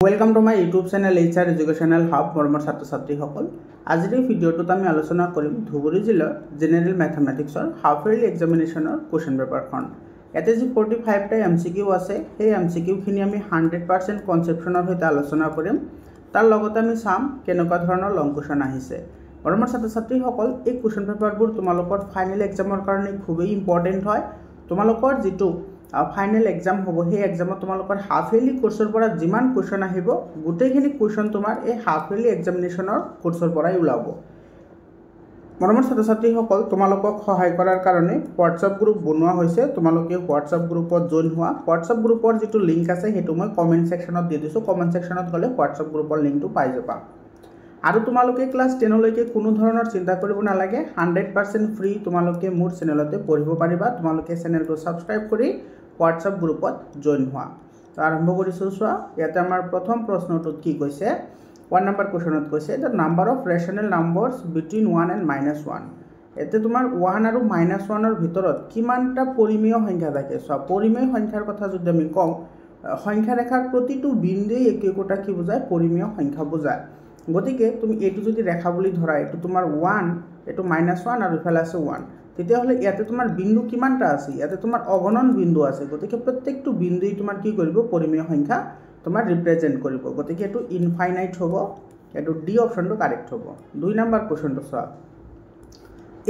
Welcome to my YouTube channel HR educational hub मरमर छात्र छात्री सकल आज भिडिओत आम आलोचना करिम धुबुरी जिलार जेनेरेल मैथमेटिक्सर हाफ इयरली एग्जामिनेशनर क्वेश्चन पेपारखन इते जी 45 टा MCQ आछे সেই MCQ खिनि आमी 100% कनसेप्शनर सहित आलोचना करिम तार लगते आमी साम केनेকুৱা ধৰণৰ लंग क्वेश्चन आहिছে मरमर छात्र छात्री सकल এই क्वेश्चन पेपारবোৰ তোমালোকৰ फाइनल एग्जाমৰ কাৰণে খুবেই ইম্পৰ্টেন্ট হয় তোমালোকৰ যেটো फाइनल एग्जाम हम সেই एग्जामत तुम्हारे हाफ इयरली कोर्सर पर जिमान क्वेश्चन आहिब गोटेइखिनि क्वेश्चन तुमार ए हाफ इयरली एग्जामिनेशनर कोर्सर पৰাই ওলাব मरমৰ ছাত্ৰ ছাত্ৰীসকল তোমালোকক সহায় কৰাৰ কাৰণে WhatsApp গ্ৰুপ বনোৱা হৈছে তোমালোকে WhatsApp গ্ৰুপত জয়েন হোৱা WhatsApp গ্ৰুপৰ যেটো লিংক আছে হেতু মই কমেন্ট সেকশনত দি দিছো কমেন্ট সেকশনত গলে WhatsApp গ্ৰুপৰ লিংকটো পাই যাবা আৰু তোমালোকে ক্লাস 10 লৈকে কোনো ধৰণৰ চিন্তা কৰিব নালাগে 100% ফ্ৰী তোমালোকে মোৰ চেনেলতে পঢ়িব পাৰিবা তোমালোকে চেনেলটো সাবস্ক্ৰাইব কৰি WhatsApp গ্ৰুপত জয়েন হোৱা তো আৰম্ভ কৰিছো সোৱা ইয়াতে আমাৰ প্ৰথম প্ৰশ্নটো কি কৈছে 1 নম্বৰ কোৱেশ্চনত কৈছে the number of rational numbers between 1 and -1 এতে তোমাৰ 1 আৰু -1 ৰ ভিতৰত কিমানটা পৰিমেয় সংখ্যা থাকে সোৱা পৰিমেয় সংখ্যাৰ কথা যদি আমি কওঁ সংখ্যা ৰেখাৰ প্ৰতিটো বিন্দুৱে একোটা কি বুজায় পৰিমেয় সংখ্যা বুজায় গতিকে তুমি এটো যদি ৰেখা বুলি ধৰা এটো তোমাৰ 1 এটো -1 আৰু ইফালে আছে 1 তেতিয়া হলে ইয়াতে তোমাৰ বিন্দু কিমানটা আছে ইয়াতে তোমাৰ অগণন বিন্দু আছে গতিকে প্ৰত্যেকটো বিন্দুই তোমাৰ কি কৰিব পৰিমেয় সংখ্যা তোমাৰ ৰিপ্ৰেজেন্ট কৰিব গতিকে এটো ইনফাইনাইট হ'ব এটো ডি অপশনটো কাৰেক্ট হ'ব 2 নম্বৰ কোৱেশ্চনটো চোৱা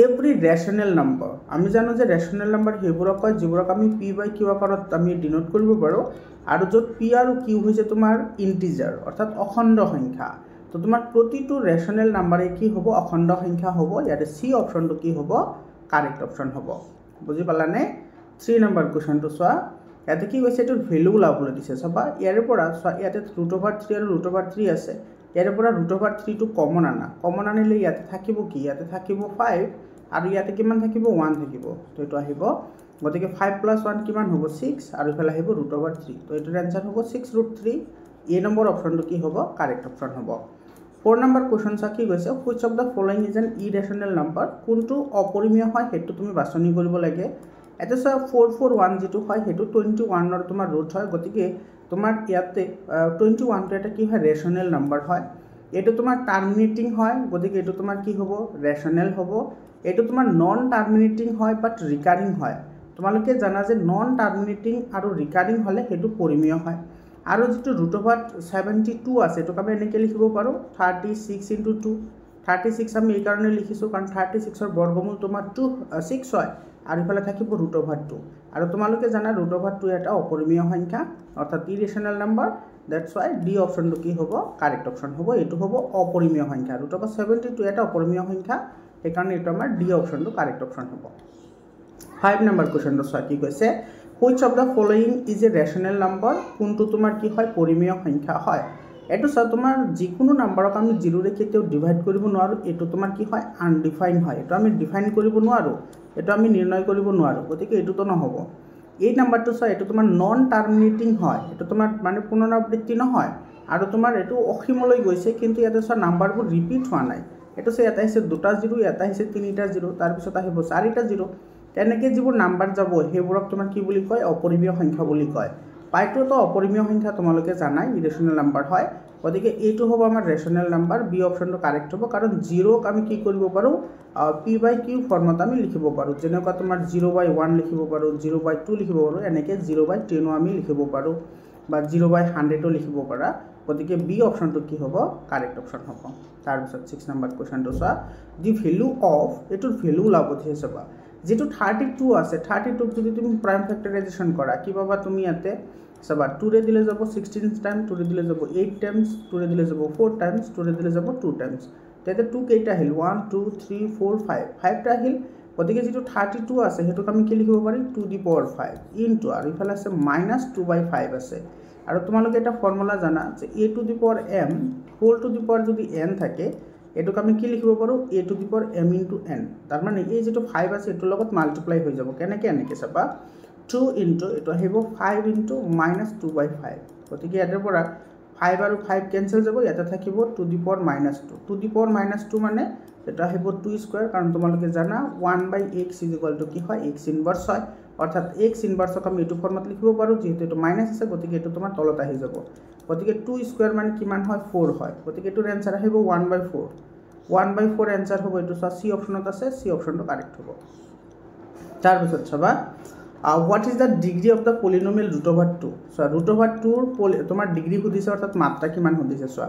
এভৰি ৰেশনাল নম্বৰ আমি জানো যে ৰেশনাল নম্বৰ হেবোৰক কয় যিবোৰক আমি p/q আকাৰত আমি ডিনোট কৰিব পাৰো আৰু যত p আৰু q হৈছে তোমাৰ ইন্টিজাৰ অৰ্থাৎ অখণ্ড সংখ্যা তো তোমাৰ প্ৰতিটো ৰেশনাল নম্বৰে কি হ'ব অখণ্ড সংখ্যা হ'ব ইয়াতে c অপশনটো কি হ'ব কারেক্ট অপশন হ'ব বুজি পালানে 3 নম্বৰ কোৱেশ্চনটো চোৱা ইয়াতে কি কৈছে এটো ভ্যালু লাবলৈ দিছে সবা ইয়াৰ পৰা চোৱা ইয়াতে √3 আৰু √3 আছে ইয়াৰ পৰা √3 টো কমন আনিলে ইয়াতে থাকিব কি ইয়াতে থাকিব 5 আৰু ইয়াতে কিমান থাকিব 1 থাকিব তো এটো আহিব গতিকে 5 + 1 কিমান হ'ব 6 আৰু ইফালে আহিব √3 তো এটোৰ आंसर হ'ব 6√3 এ নম্বৰ অপশনটো কি হ'ব কাৰেক্ট অপশন হ'ব 4 নম্বৰ কোৱেশ্চন চা কি কৈছে which of the following is an irrational number কোনটো অপৰিমেয় হয় হেতু তুমি বাছনি কৰিব লাগে এটা সব 441 যেটো হয় হেতু 21 ৰ তোমাৰ ৰুট হয় গতিকে তোমাৰ ইয়াতে 21 টো এটা কি হয় ৰেশনাল নাম্বাৰ হয় এটো তোমাৰ টাৰ্মিনেটিং হয় গতিকে এটো তোমাৰ কি হ'ব ৰেশনাল হ'ব এটো তোমাৰ নন টাৰ্মিনেটিং হয় বাট ৰিকাৰিং হয় তোমালোকে জানা যে নন টাৰ্মিনেটিং আৰু ৰিকাৰিং হলে হেতু পৰিমেয় হয় আৰু যেটো √72 আছে এটো আমি এনেকৈ লিখিব পাৰো 36 * 2 36 আমি এই কাৰণে লিখিছো কাৰণ 36 ৰ বৰ্গমূল তোমাৰ 6 হয় আর ইফালে থাকিব √2 আর তোমালোকে জানা √2 এটা অপরিমেয় সংখ্যা অর্থাৎ irrational number that's why D অপশনটো কি হ'ব কারেক্ট অপশন হ'ব এটো হ'ব অপরিমেয় সংখ্যা √72 এটা অপরিমেয় সংখ্যা এই কারণে এটা আমাৰ ডি অপশনটো কাৰেক্ট অপশন হ'ব 5 নম্বৰ কোৱেশ্চনটো চোৱা কি কৈছে which of the following is a rational number কোনটো তোমাৰ কি হয় পৰিমেয় সংখ্যা হয় এটো সব তোমাৰ যিকোনো নাম্বাৰক আমি 0 ৰে কেতিয়াও ডিভাইড কৰিব নোৱাৰো এটো তোমাৰ কি হয় আনডিফাইন্ড হয় এটো আমি ডিফাইন কৰিব নোৱাৰো এটো আমি নিৰ্ণয় কৰিব নোৱাৰো গতিকে এটো তো নহব এই নাম্বাৰটো সব এটো তোমাৰ নন টাৰ্মিনেটিং হয় এটো তোমাৰ মানে পুনৰাবৃত্তি নহয় আৰু তোমাৰ এটো অসীমলৈ গৈছে কিন্তু ইয়াতে সব নাম্বাৰবোৰ ৰিপিট হোৱা নাই এটো সে এটা হৈছে দুটা 0 এটা হৈছে তিনিটা 0 তাৰ পিছত আহিব চাৰিটা 0 তেনেকৈ যিবোৰ নাম্বাৰ যাব হেবোৰক তোমাৰ কি বুলি কয় অপৰিমেয় সংখ্যা বুলি কয় পাইটো তো অপৰিমেয় সংখ্যা তোমালোকে জানাই ইৰেশনাল নাম্বাৰ হয় গতিকে এইটো হ'ব আমাৰ ৰেশনাল নাম্বাৰ বি অপশনটো কাৰেক্ট হ'ব কাৰণ 0 ক আমি কি কৰিব পাৰো p/q ফৰ্মত আমি লিখিব পাৰো যেনেকুৱা তোমাৰ 0/1 লিখিব পাৰো 0/2 লিখিব পাৰো এনেকৈ 0/10 আমি লিখিব পাৰো বা 0/100 লিখিব পাৰা গতিকে বি অপশনটো কি হ'ব কাৰেক্ট অপশন হ'ব তাৰ পিছত 6 নম্বৰ কোৱেশ্চনটো চোৱা দি ভ্যালু অফ এটোৰ ভ্যালু লাবতে চাবা যেটো 32 আছে 32 যদি তুমি প্ৰাইম ফ্যাক্টৰাইজেশন কৰা কি পাবা তুমি ইয়াতে সবা 2 ৰে দিলে যাব 16 টাইম 2 ৰে দিলে যাব 8 টাইমস 2 ৰে দিলে যাব 4 টাইমস 2 ৰে দিলে যাব 2 টাইমস তেতে 2 কেইটা আহিল 1 2 3 4 5 5 টা আহিল গতিকে যেটো 32 আছে হেতুক আমি কি লিখিব পাৰি 2^5 ইনটু আৰু ইফালে আছে -2/5 আছে আৰু তোমালোকে এটা ফৰ্মুলা জানা যে a⁴m whole to the power যদি n থাকে এটোক আমি কি লিখিব পাৰো a⁴m * n তাৰ মানে এই যেটো 5 আছে এটোৰ লগত মাল্টিপ্লাই হৈ যাব কেনেকৈ এনেকৈ চাবা 2 ইনটু এটো আহিব 5 ইনটু -2/5 গতিকে ইয়াৰ পৰা 5 আৰু 5 কেনসেল যাব ইয়াতে থাকিব (2^-2) (2^-2) মানে এটা আহিব 2 স্কয়াৰ কাৰণ তোমালোকে জানা 1/x = কি হয় x ইনভাৰ্স হয় অৰ্থাৎ এক্স ইনভাৰ্সক আমি এইটো ফৰ্মত লিখিব পাৰোঁ যেহেতু এইটো মাইনাছ আছে গতিকে এইটো তোমাৰ তলত আহি যাব গতিকে 2 স্কয়াৰ মানে কিমান হয় 4 হয় গতিকে এইটোৰ এনসাৰ আহিব 1/4 1/4 এনসাৰ হ'ব এইটো সি অপশনত আছে সি অপশনটো কাৰেক্ট হ'ব তাৰ পিছত চাবা what is the degree of the polynomial √2 so √2 তোমাৰ ডিগ্ৰী খুদিছে অৰ্থাৎ মাত্ৰা কিমান খুদিছে চোৱা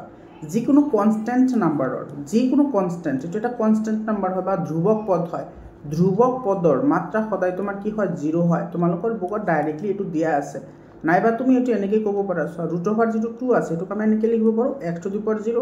যিকোনো কনস্ট্যান্ট নাম্বাৰৰ যিকোনো কনস্ট্যান্ট এটা এটা কনস্ট্যান্ট নাম্বাৰ হয় বা ধ্ৰুৱক পদ হয় ধ্ৰুৱক পদৰ মাত্ৰা সদায় তোমাৰ কি হয় 0 হয় তোমালোকৰ বুকত ডাইৰেক্টলি এটো দিয়া আছে নাইবা তুমি এটো এনেকৈ ক'ব পাৰা সো √2 আছে এটো আমি এনেকৈ লিখিব পাৰো x⁴0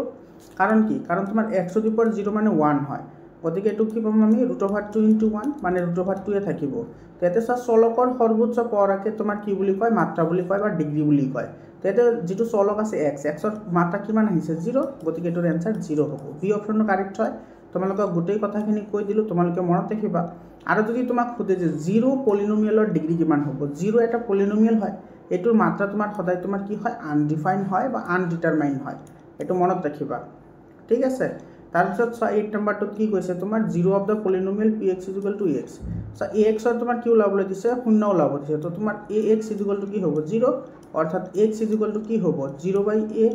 কাৰণ কি কাৰণ তোমাৰ x⁴0 মানে 1 হয় গতিকে এটো কি পাম আমি √2 * 1 মানে √2 এ থাকিব তেতে চলকৰ সৰ্বোচ্চ পৰাকে তোমাৰ কি বুলি কয় মাত্ৰা বুলি কয় বা ডিগ্ৰী বুলি কয় তেতে যেটো চলক আছে x ৰ মাত্ৰা কিমান আহিছে 0 গতিকে এটোৰ এনসাৰ 0 হ'ব বি অপশনটো কাৰেক্ট হয় তোমালোক গোটেই কথাখিনি কৈ দিলো তোমালোকে মনত ৰাখিবা আৰু যদি তোমাক খুদে যে 0 পলিনোমিয়ালৰ ডিগ্ৰী কিমান হ'ব 0 এটা পলিনোমিয়াল হয় এটোৰ মাত্ৰা তোমাৰ সদায় তোমাৰ কি হয় আনডিফাইন্ড হয় বা আনডিটাৰমাইন্ড হয় এটো মনত ৰাখিবা ঠিক আছে তাৰপিছত 8 নম্বৰটো কি কৈছে তোমাৰ 0 of the polynomial px = x so ax ৰ তোমাৰ কি ওলাবলৈ দিছে 0 ওলাব দিছে তো তোমাৰ ax = কি হ'ব 0 অৰ্থাৎ x = কি হ'ব 0/a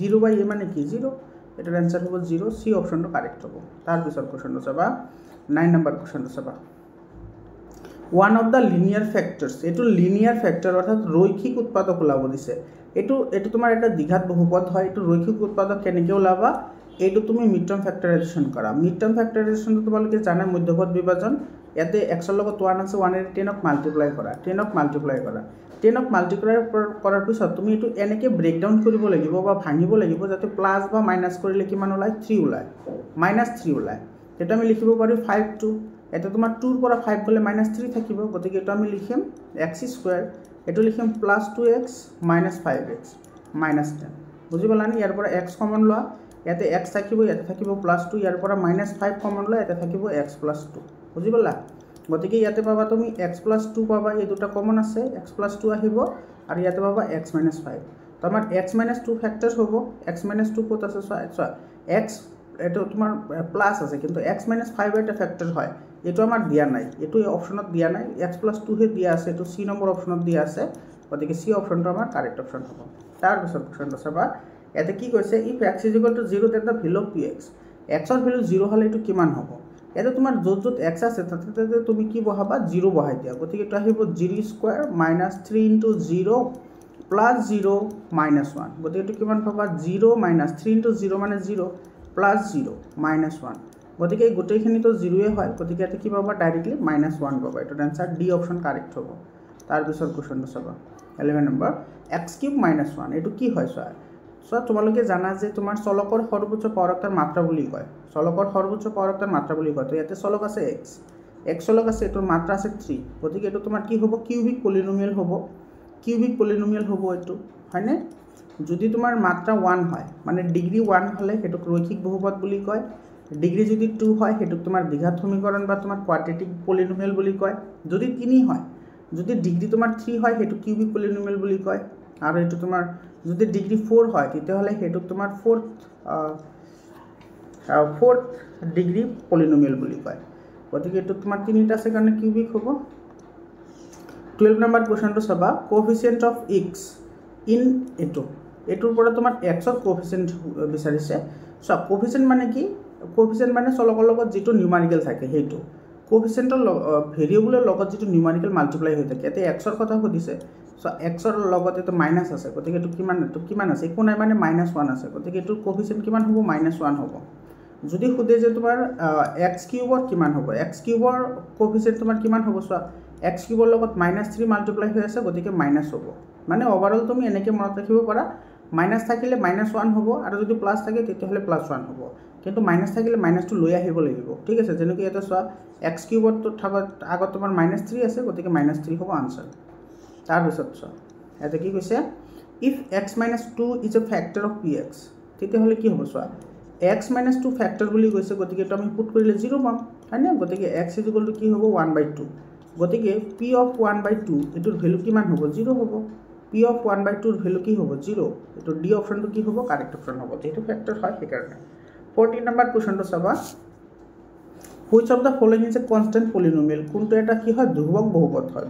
0/a মানে কি 0 এটাৰ आंसर হ'ব 0 সি অপশনটো কাৰেক্ট হ'ব তাৰপিছত কোৱেশ্চনটো চাবা 9 নম্বৰ কোৱেশ্চনটো চাবা one of the linear factors এটো লিনিয়াৰ ফ্যাক্টৰ অৰ্থাৎ ৰৈখিক উৎপাদক ওলাব দিছে এটো তোমাৰ এটা দ্বিঘাত বহুপদ হয় এটো ৰৈখিক উৎপাদক কেনেকৈ ওলাবা এইটো তুমি মিড টাৰ্ম ফ্যাক্টৰাইজেশন কৰা মিড টাৰ্ম ফ্যাক্টৰাইজেশনটো তোমালোকে জানা মধ্যপদ বিভাজন ইয়াতে x ৰ লগত 1 আছে 1 এৰ 10 ক মাল্টিপ্লাই কৰা 10 ক মাল্টিপ্লাই কৰা 10 ক মাল্টিপ্লাই কৰাৰ পিছত তুমি এটো এনেকৈ ব্ৰেক ডাউন কৰিব লাগিব বা ভাঙিব লাগিব যাতে প্লাস বা মাইনাস কৰিলে কিমান ওলাই 3 ওলাই -3 ওলাই এটা আমি লিখিব পাৰো 5 2 এটা তোমাৰ 2 ৰ পৰা 5 গলে -3 থাকিব গতিকে এটা আমি লিখিম x² এটো লিখিম +2x - 5x -10 বুজি পালানি ইয়াৰ পৰা x কমন লোৱা ইয়াতে x থাকিব ইয়াতে থাকিব +2 ইয়াৰ পৰা -5 কমন লোৱা ইয়াতে থাকিব x + 2 বুজি পালা গতিকে ইয়াতে পাবা তুমি x + 2 পাবা এই দুটা কমন আছে x + 2 আহিব আৰু ইয়াতে পাবা x - 5 তো আমাৰ x - 2 ফ্যাক্টৰ হ'ব x - 2 কত আছে চোৱা x এটো তোমাৰ প্লাস আছে কিন্তু x - 5 এটা ফ্যাক্টৰ হয় এটো আমাৰ দিয়া নাই এটো এই অপশনত দিয়া নাই x + 2 হে দিয়া আছে এটো c নম্বৰ অপশনত দিয়া আছে গতিকে c অপশনটো আমাৰ কাৰেক্ট অপশন হ'ব তাৰ পিছত কোৱেশ্চনটো চাবা এতে কি কৈছে if x = 0 then the value of px x ৰ ভ্যালু 0 হলে এটো কিমান হ'ব এতে তোমাৰ যত x আছে তাতে তুমি কি বহাবা 0 বহাই দিয়া গতিকে এটা আহিব 0² - 3 * 0 + 0 - 1 গতিকে এটো কিমান পাবা 0 - 3 * 0 মানে 0 + 0 - 1 গতিকে গোটেইখিনি তো 0 এ হয় গতিকে এতে কি পাবা ডাইৰেক্টলি -1 পাবা এটো आंसर ডি অপশন কাৰেক্ট হ'ব তাৰ পিছত কোৱেশ্চনটো চাবা 11 নম্বৰ x³ - 1 এটো কি হয় সো তোমালোকে জানা যে তোমাৰ চলকৰ সৰ্বোচ্চ পৰাক্তৰ মাত্ৰা বুলি কয় চলকৰ সৰ্বোচ্চ পৰাক্তৰ মাত্ৰা বুলি কয় তো ইয়াতে চলক আছে x চলক আছে এটোৰ মাত্ৰা আছে 3 গতিকে এটো তোমাৰ কি হ'ব কিউবিক পলিনোমিয়াল হ'ব এটো হয়নে যদি তোমাৰ মাত্ৰা 1 হয় মানে ডিগ্ৰী 1 হলে হেতু ৰৈখিক বহুপদ বুলি কয় ডিগ্ৰী যদি 2 হয় হেতু তোমাৰ দ্বিঘাত সমীকৰণ বা তোমাৰ কোয়াড্ৰেটিক পলিনোমিয়াল বুলি কয় যদি 3 হয় যদি ডিগ্ৰী তোমাৰ 3 হয় হেতু কিউবিক পলিনোমিয়াল বুলি কয় আৰু এটো তোমাৰ যদি ডিগ্ৰী 4 হয় তেতিয়া হলে হেতু তোমাৰ fourth ডিগ্ৰী পলিনোমিয়াল বুলি কয় গতিকে এটো তোমাৰ তিনিটা আছে কাৰণে কিউবিক হ'ব 12 নম্বৰ কোৱেশ্চনটো চাবা কোএফিচিয়েন্ট অফ x ইন এটোৰ পৰা তোমাৰ x ৰ কোএফিচিয়েন্ট বিচাৰিছে সো কোএফিচিয়েন্ট মানে কি কোএফিচিয়েন্ট মানে চলকৰ লগত যেটো নিউমাৰিকেল থাকে হেতু কোএফিচিয়েন্টৰ ভেৰিয়েবলৰ লগত যেটো নিউমাৰিকেল মাল্টিপ্লাই হৈ থাকে এতে x ৰ কথা সুধিছে সো x ৰ লগত এটো মাইনাস আছে গতিকে এটো কিমান আছে একো নাই মানে -1 আছে গতিকে এটোৰ কোএফিচিয়েন্ট কিমান হ'ব -1 হ'ব যদি খুদে যে তোমাৰ x³ ৰ কিমান হ'ব x³ ৰ কোএফিচিয়েন্ট তোমাৰ কিমান হ'ব সো x³ ৰ লগত -3 মাল্টিপ্লাই হৈ আছে গতিকে মাইনাস হ'ব মানে ওভাৰঅল তুমি এনেকৈ মনত ৰাখিব পাৰা মাইনাস থাকিলে -1 হ'ব আৰু যদি প্লাস থাকে তেতিয়া হলে +1 হ'ব কিন্তু মাইনাস থাকিলে মাইনাসটো লৈ আহিব লাগিব ঠিক আছে যেনেকৈ এটা চোৱা x³ ৰ তো আগত তোমাৰ -3 আছে গতিকে -3 হ'ব आंसर তাৰ পিছত চোৱা এটা কি কৈছে if x - 2 is a factor of px তেতিয়া হলে কি হ'ব চোৱা x - 2 ফ্যাক্টৰ বুলি কৈছে গতিকে এটা আমি পুট কৰিলে 0 পাম হয়নে গতিকে x = কি হ'ব 1/2 গতিকে p of 1/2 এটোৰ ভ্যালু কিমান হ'ব 0 হ'ব p of 1/2 ৰ ভ্যালু কি হ'ব 0 এটো ডি অপশনটো কি হ'ব কারেক্ট অপশন হ'ব যেটো ফ্যাক্টৰ হয় সেই কাৰণে 14 নম্বৰ কোৱেশ্চনটো চাবা which of the following is a constant polynomial কোনটো এটা কি হয় ধ্রুবক বহুপদ হয়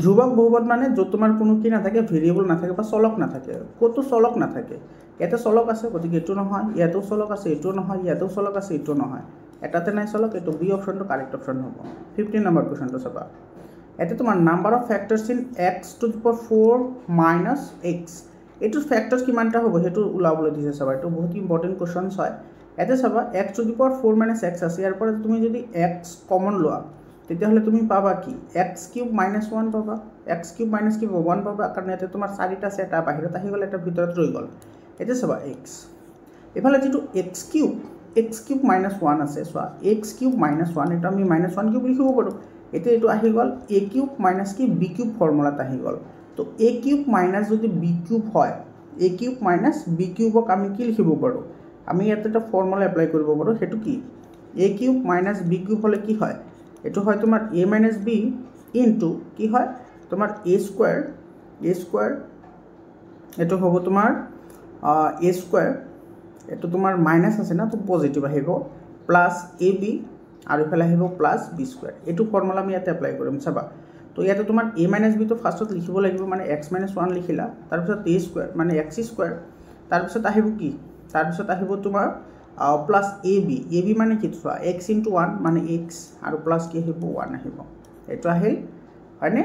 ধ্রুবক বহুপদ মানে য'ত তোমাৰ কোনো কি নাথাকে ভেৰিয়েবল নাথাকে বা চলক নাথাকে ক'তো চলক নাথাকে ইয়াতে চলক আছে গতিকে এইটো নহয় ইয়াতেও চলক আছে এইটো নহয় ইয়াতেও চলক আছে এইটো নহয় এটাতে নাই চলক এইটো বি অপশ্যনটো কাৰেক্ট অপশ্যন হ'ব 15 নম্বৰ কুৱেশ্যনটো চাবা ইয়াতে তোমাৰ number of factors in x two the power 4 minus x এইটো ফেক্টৰ্ছ কিমানটা হ'ব সেইটো ওলাবলৈ দিছে চাবা এইটো বহুত ইম্পৰ্টেণ্ট কুৱেশ্যনছ হয় ইয়াতে চাবা x two the power 4 minus x আছে ইয়াৰ পৰা তুমি যদি x কমন লোৱা তেতিয়াহ'লে তুমি পাবা কি x কিউব মাইনাছ 1 পাবা x কিউব মাইনাছ কি 1 পাবা কাৰণ ইয়াতে তোমাৰ চাৰিটা আছে এটা বাহিৰত আহি গ'ল এটা ভিতৰত ৰৈ গ'ল এতিয়া চাবা x এফালে যেটো x কিউব মাইনাছ 1 আছে চোৱা x কিউব মাইনাছ 1 এটা আমি মাইনাছ 1 কিউব লিখিব পাৰোঁ এতিয়া এইটো আহি গ'ল a কিউব মাইনাছ কি b কিউব ফৰ্মুলাত আহি গ'ল তো a কিউব মাইনাছ যদি b কিউব হয় a কিউব মাইনাছ b কিউবক আমি কি লিখিব পাৰোঁ আমি ইয়াতে এটা ফৰ্মুলা এপ্লাই কৰিব পাৰোঁ হেতু কি a cube minus b cube হলে কি হয় এটো হয় তোমাৰ a মাইনাছ b ইনটু কি হয় তোমাৰ a স্কয়াৰ এটো হ'ব তোমাৰ a স্কয়াৰ এটো তোমাৰ মাইনাছ আছে না তো পজিটিভ আহিব প্লাস ab আৰু ইফালে আহিব প্লাস b স্কয়াৰ এটো ফৰ্মুলা আমি ইয়াতে এপ্লাই কৰিম চাবা তো ইয়াতে তোমাৰ a মাইনাছ b তো ফাৰ্ষ্টত লিখিব লাগিব মানে x মাইনাছ 1 লিখিলা তাৰ পিছত a স্কয়াৰ মানে x স্কয়াৰ তাৰ পিছত আহিব কি তাৰ পিছত আহিব তোমাৰ প্লাস ab মানে কি চোৱা x * 1 মানে x আৰু প্লাস কি আহিব 1 আহিব এটো আহিল হয়নে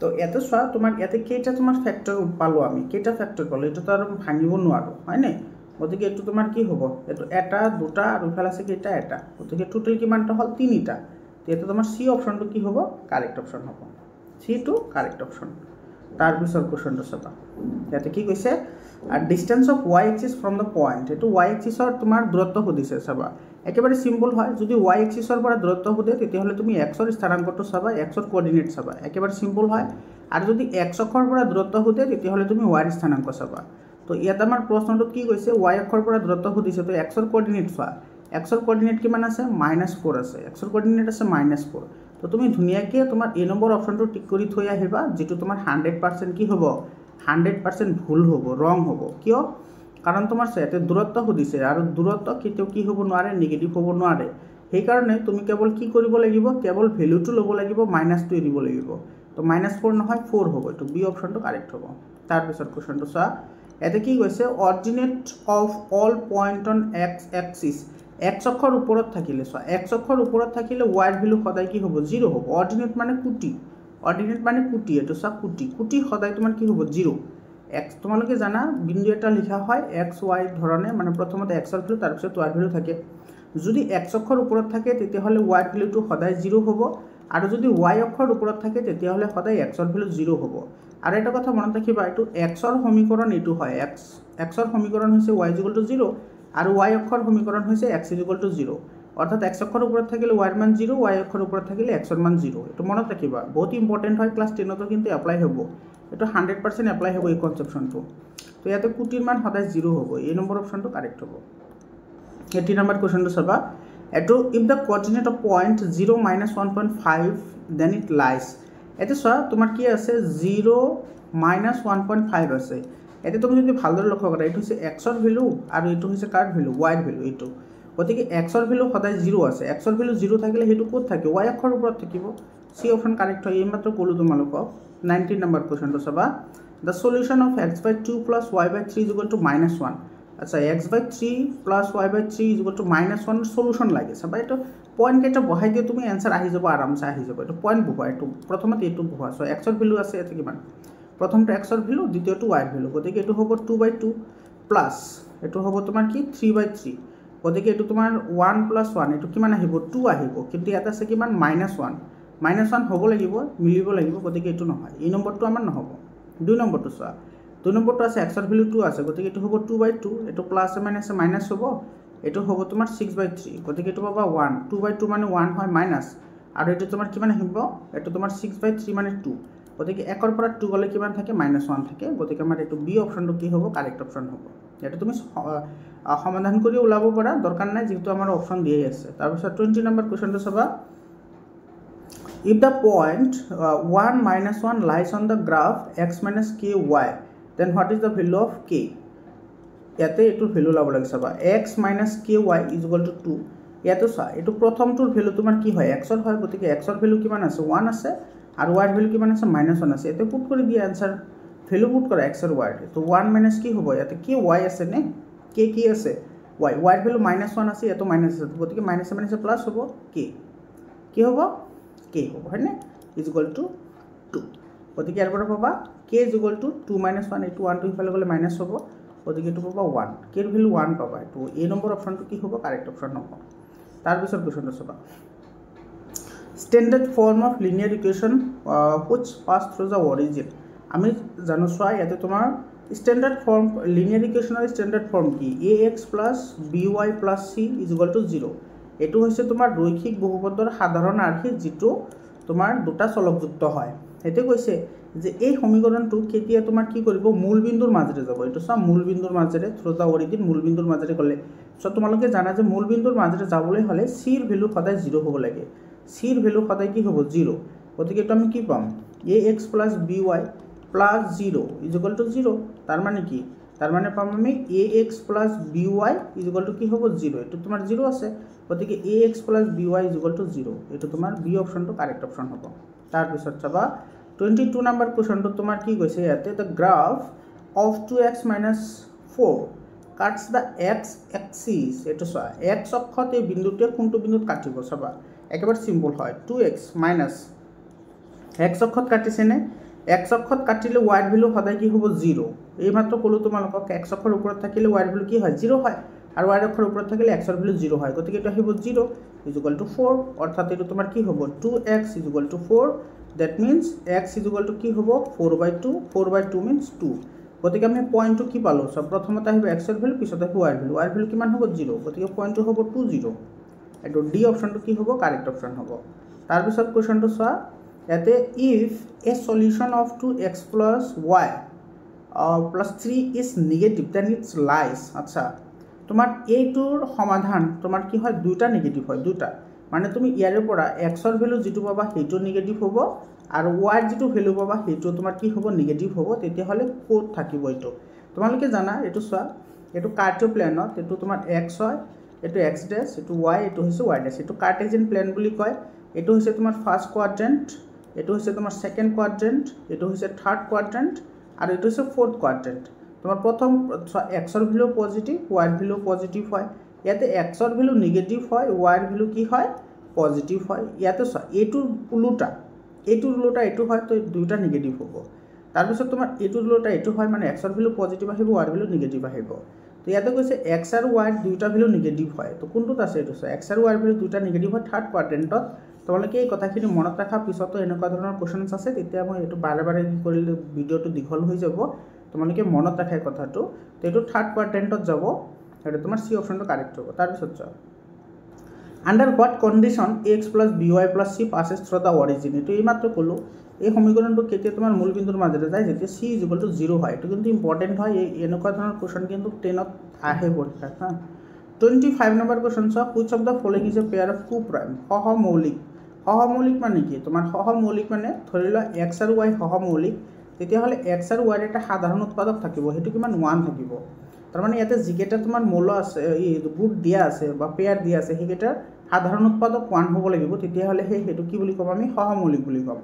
তো এটো চোৱা তোমাৰ ইয়াতে কেইটা তোমাৰ ফ্যাক্টৰ পালো আমি কেইটা ফ্যাক্টৰ পালো এটো তো আৰু ভাঙিব নোৱাৰো হয়নে গতিকে এটো তোমাৰ কি হ'ব এটো এটা দুটা আৰু ইফালে আছে কেইটা এটা গতিকে টোটাল কিমানটা হল তিনিটা এটো তোমাৰ সি অপচনটো কি হ'ব কাৰেক্ট অপচন হ'ব সি টু কাৰেক্ট অপচন তাৰ পিছৰ কোৱেশ্চনটো চাবা ইয়াতে কি কৈছে আর distance of y axis from the point এটো y axis অৰ তোমাৰ দূৰত্ব সুধিছে চাবা একেবাৰে সিম্পল হয় যদি y axis অৰ পৰা দূৰত্ব সুধে তেতিয়াহলে তুমি x অৰ স্থানাংকটো চাবা x অৰ কোঅৰ্ডিনেট চাবা একেবাৰে সিম্পল হয় আৰু যদি x অক্ষৰ পৰা দূৰত্ব সুধে তেতিয়াহলে তুমি y অৰ স্থানাংক চাবা তো ইয়াত আমাৰ প্ৰশ্নটো কি কৈছে y অক্ষৰ পৰা দূৰত্ব সুধিছে তো x অৰ কোঅৰ্ডিনেট চোৱা x অৰ কোঅৰ্ডিনেট কিমান আছে -4 আছে x অৰ কোঅৰ্ডিনেট আছে -4 তো তুমি ধুনিয়াকে তোমাৰ a নম্বৰ অপচনটো টিক কৰি থৈ আহিবা যেটো তোমাৰ 100% কি হ'ব 100% ভুল হ'ব ৰং হ'ব কিয় কাৰণ তোমাৰ সেতে দূৰত্ব সুধিছে আৰু দূৰত্ব কেতিয়াও কি হ'ব নোৱাৰে নেগেটিভ হ'ব নোৱাৰে সেই কাৰণে তুমি কেৱল কি কৰিব লাগিব কেৱল ভ্যালুটো ল'ব লাগিব -2 দিব লাগিব তো -4 নহয় 4 হ'ব তো বি অপচনটো কারেক্ট হ'ব তাৰ পিছৰ কোৱেশ্চনটো চোৱা এতে কি কৈছে ordinate of all point on x axis x অক্ষৰ ওপৰত থাকিলে চোৱা x অক্ষৰ ওপৰত থাকিলে y ৰ ভ্যালু সদায় কি হ'ব 0 হ'ব অৰ্ডিনেট মানে কুটি এটো সব কুটি সদায় তোমাৰ কি হ'ব 0 x তোমালোকে জানা বিন্দু এটা লিখা হয় x y ধৰণে মানে প্ৰথমতে x ৰ ভ্যালু তাৰ পিছত y ৰ ভ্যালু থাকে যদি x অক্ষৰ ওপৰত থাকে তেতিয়াহলে y ৰ ভ্যালুটো সদায় 0 হ'ব আৰু যদি y অক্ষৰ ওপৰত থাকে তেতিয়াহলে সদায় x ৰ ভ্যালু 0 হ'ব আৰু এটা কথা মনত ৰাখিবা এটো x ৰ সমীকৰণ এটো হয় x ৰ সমীকৰণ হৈছে y 0 আৰু y অক্ষৰ সমীকৰণ হৈছে x 0 অৰ্থাৎ x অক্ষৰ ওপৰত থাকিলে y ৰ মান 0 y অক্ষৰ ওপৰত থাকিলে x ৰ মান 0 এটো মনত ৰাখিবা বহুত ইম্পৰ্টেন্ট হয় ক্লাস 10 তো কিন্তু এপ্লাই হ'ব এটো 100% এপ্লাই হ'ব এই কনসেপশনটো তো ইয়াতে কুটিৰ মান সদায় 0 হ'ব এই নম্বৰ অপচনটো কাৰেক্ট হ'ব 80 নম্বৰ কোৱেশ্চনটো চাবা এটো if the coordinate of point 0 -1.5 then it lies এতে চোৱা তোমাৰ কি আছে 0 -1.5 আছে এতে তুমি যদি ভালদৰে লক্ষ্য কৰা এটো হৈছে x ৰ ভ্যালু আৰু এটো হৈছে কাৰ ভ্যালু y ৰ ভ্যালু এটো গতিকে x ৰ ভ্যালু সদায় 0 আছে x ৰ ভ্যালু 0 থাকিলে হেতু ক'ত থাকে y অক্ষৰ ওপৰত থাকিব সি অপচন কাৰেক্ট হয় এইমাত্ৰ ক'লো তোমালোকক 19 নম্বৰ কোৱেশ্চনটো চাবা the solution of x/2 + y/3 = -1 আচ্ছা x/3 + y/3 = -1 সলিউশন লাগে চাবা এটো পয়েন্ট কেটা বহাই দিয়ে তুমি आंसर আহি যাব আৰামছে আহি যাব এটো পয়েন্ট বহাই এটো প্ৰথমতে এটো বহাই সো x ৰ ভ্যালু আছে এতে কিমান প্ৰথমটো x ৰ ভ্যালু দ্বিতীয়টো y ৰ ভ্যালু গতিকে এটো হ'ব 2/2 প্লাস এটো হ'ব তোমাৰ কি 3/3 গতিকে এটো তোমাৰ 1 + 1 এটো কিমান আহিব 2 আহিব কিন্তু ইয়াতে আছে কিমান -1 হ'ব লাগিব মিলিব লাগিব গতিকে এটো নহয় এই নম্বৰটো আমাৰ নহব দুই নম্বৰটো চোৱা দুই নম্বৰটো আছে x ৰ ভ্যালু 2 আছে গতিকে এটো হ'ব 2/2 এটো প্লাস মাইনাস মাইনাস হ'ব এটো হ'ব তোমাৰ 6/3 গতিকে এটো পাবা 1 2/2 মানে 1 হয় মাইনাস আৰু এটো তোমাৰ কিমান আহিব এটো তোমাৰ 6/3 মানে 2 গতিকে 1 ৰ পৰা 2 গলে কিমান থাকে -1 থাকে গতিকে আমাৰ এটো বি অপচনটো কি হ'ব কাৰেক্ট অপচন হ'ব এটা তুমি সমাধান কৰি ওলাব পাৰা দৰকাৰ নাই যেহেতু আমাৰ অপচন দিয়েই আছে তাৰ পিছত 20 নম্বৰ কোৱেশ্চনটো চাবা if the point 1 - 1 lies on the graph x - ky then what is the value of k ইয়াতে এটো ভ্যালু লাব লাগে চাবা x - ky = 2 ইয়াতে চোৱা এইটো প্ৰথমটোৰ ভ্যালু তোমাৰ কি হয় xৰ হয় গতিকে xৰ ভ্যালু কিমান আছে 1 আছে আৰু y ৰ ভ্যালু কিমান আছে -1 আছে এতে পুট কৰি দিয়া आंसर ভ্যালু পুট কৰা x আৰু y তো 1 মাইনাস কি হ'ব ইয়াতে কি y আছে নে কি আছে y ৰ ভ্যালু -1 আছে এটো মাইনাস আছে গতিকে মাইনাস মাইনাস প্লাস হ'ব কি হ'ব k হ'ব হয়নে ইজ ইকুয়াল টু 2 গতিকে ইয়াৰ পৰা পাবা k ইজ ইকুয়াল টু 2 - 1 এইটো 1 টো ইফালে গলে মাইনাস হ'ব গতিকে এটো পাবা 1 k ৰ ভ্যালু 1 পাবা তো এই নম্বৰ অপচনটো কি হ'ব কাৰেক্ট অপচন হ'ব তাৰ পিছত কোৱেশ্চনটো চাবা standard form of linear equation which pass through the origin আমি জানো চোৱা ইয়াতে তোমাৰ স্ট্যান্ডাৰ্ড ফৰ্ম লিনিয়াৰ ইকুয়েশনৰ স্ট্যান্ডার্ড ফর্ম কি ax + by + c = 0 এটো হৈছে তোমাৰ ৰৈখিক বহুপদৰ সাধাৰণ আৰ্হি যেটো তোমাৰ দুটা চলকযুক্ত হয় এতে কৈছে যে এই সমীকৰণটো কেতিয়া তোমাৰ কি কৰিব মূল বিন্দুৰ মাজেৰে যাব এটো চোৱা মূল বিন্দুৰ মাজেৰে থ্ৰু দা অৰিজিন মূল বিন্দুৰ মাজেৰে গলে সো তোমালোকে জানা যে মূল বিন্দুৰ মাজেৰে যাবলৈ হলে c ৰ ভ্যালু সদায় 0 হ'ব লাগে c ৰ ভ্যালু সদায় কি হ'ব 0 গতিকে তো আমি কি পাম ax + by + 0 = 0 তার মানে কি তার মানে পাম আমি ax + by = কি হ'ব 0 এটো তোমাৰ 0 আছে গতিকে ax + by = 0 এটো তোমাৰ বি অপচনটো কাৰেক্ট অপচন হ'ব তাৰ পিছত চাবা 22 নাম্বাৰ কোশ্চনটো তোমাৰ কি কৈছে ইয়াতে the graph of 2x - 4 cuts the x axis এটো চোৱা x অক্ষত এই বিন্দুটোৱে কোনটো বিন্দুত কাটিব চাবা একেবাৰে সিম্পল হয় 2x - x অক্ষত কাটিছে নে x অক্ষত কাটিলে y ৰ ভ্যালু সদায় কি হ'ব 0 এই মাত্ৰ কলো তোমালোকক x অক্ষৰ ওপৰত থাকিলে y ৰ ভ্যালু কি হয় 0 হয় আৰু y অক্ষৰ ওপৰত থাকিলে x ৰ ভ্যালু 0 হয় গতিকে এটা আহিব 0 = 4 অৰ্থাৎ এটো তোমাৰ কি হ'ব 2x = 4 that means x = কি হ'ব 4/2 4/2 means 2 গতিকে আমি পয়েন্টটো কি পালো সব প্ৰথমতে আহিব x ৰ ভ্যালু পিছত আহিব y ৰ ভ্যালু কিমান হ'ব 0 গতিকে পয়েন্টটো হ'ব 20 এটো ডি অপচনটো কি হ'ব কারেক্ট অপচন হ'ব তাৰ পিছত কোৱেশ্চনটো চোৱা ইয়াতে if a solution of 2x + y + 3 is negative then it lies আচ্ছা তোমার এইটোৰ সমাধান তোমাৰ কি হয় দুটা নেগেটিভ হয় দুটা মানে তুমি ইয়াৰে পৰা x ৰ ভ্যালু যেটো পাবা হেটো নেগেটিভ হ'ব আৰু y যেটো ভ্যালু পাবা হেটো তোমাৰ কি হ'ব নেগেটিভ হ'ব তেতিয়া হলে কোড থাকিব এটো তোমালোকে জানা এটো চোৱা এটো কাৰ্টেসিয়ান প্লেনত এটো তোমাৰ x হয় এটো x ড্যাশ এটো y এটো হৈছে y ড্যাশ এটো কাৰ্টেসিয়ান প্লেন বুলি কয় এটো হৈছে তোমাৰ ফাৰ্স্ট কোয়াড্ৰেন্ট এটো হৈছে তোমাৰ সেকেন্ড কোয়াড্ৰেন্ট এটো হৈছে থাৰ্ড কোয়াড্ৰেন্ট আৰু এটো হৈছে ফোৰ্থ কোয়াড্ৰেন্ট তোমাৰ প্ৰথম x ৰ ভ্যালু পজিটিভ y ৰ ভ্যালু পজিটিভ হয় ইয়াতে x ৰ ভ্যালু নেগেটিভ হয় y ৰ ভ্যালু কি হয় পজিটিভ হয় ইয়াতে চোৱা এটোৰ উল্টা এটো হয় তো দুটা নেগেটিভ হ'ব তাৰ পিছত তোমাৰ এটোৰ উল্টা এটো হয় মানে x ৰ ভ্যালু পজিটিভ আহিব y ৰ ভ্যালু নেগেটিভ আহিব তো ইয়াতে কৈছে x আৰু y দুটা ভ্যালু নেগেটিভ হয় তো কোনটোত আছে এটো চোৱা x আৰু y ৰ ভ্যালু দুটা নেগেটিভ হয় থাৰ্ড কোয়াড্ৰেন্টত তোমালোকে এই কথাখিনি মনত ৰাখা পিছতো এনেকুৱা ধৰণৰ কোৱেশ্চনছ আছে তেতিয়া মই এটো বাৰে বাৰে কি কৰিলে ভিডিওটো দীঘল হৈ যাব তোমালোকে মনত ৰাখা কথাটো তো এটো থাৰ্ড কোয়াড্ৰেন্টত যাব এটা তোমাৰ সি অপচনটো কাৰেক্ট হ'ব তাৰ পিছত চোৱা under what condition x + by + c passes through the origin এটো এই মাত্ৰ কলো এই সমীকৰণটো কেতিয়া তোমাৰ মূল বিন্দুৰ মাজেৰে যায় যেতিয়া c = 0 হয় এটো কিন্তু ইম্পৰ্টেন্ট হয় এই এনেকুৱা ধৰণৰ কোৱেশ্চন কিন্তু 10ত আহে পৰীক্ষাত হা 25 নম্বৰ কোৱেশ্চন চোৱা which of the following is a pair of co-prime সহমৌলিক মানে কি তোমাৰ সহমৌলিক মানে ধৰি লোৱা x আৰু y সহমৌলিক তেতিয়া হলে x আৰু y এটা সাধাৰণ উৎপাদক থাকিব হেতু কিমান 1 থাকিব তাৰ মানে ইয়াতে জিকেটা তোমাৰ মৌল আছে এই গুড দিয়া আছে বা পেয়াৰ দিয়া আছে হেকেটাৰ সাধাৰণ উৎপাদক 1 হ'ব লাগিব তেতিয়া হলে হেতু কি বুলি কম আমি সহমৌলিক বুলি কম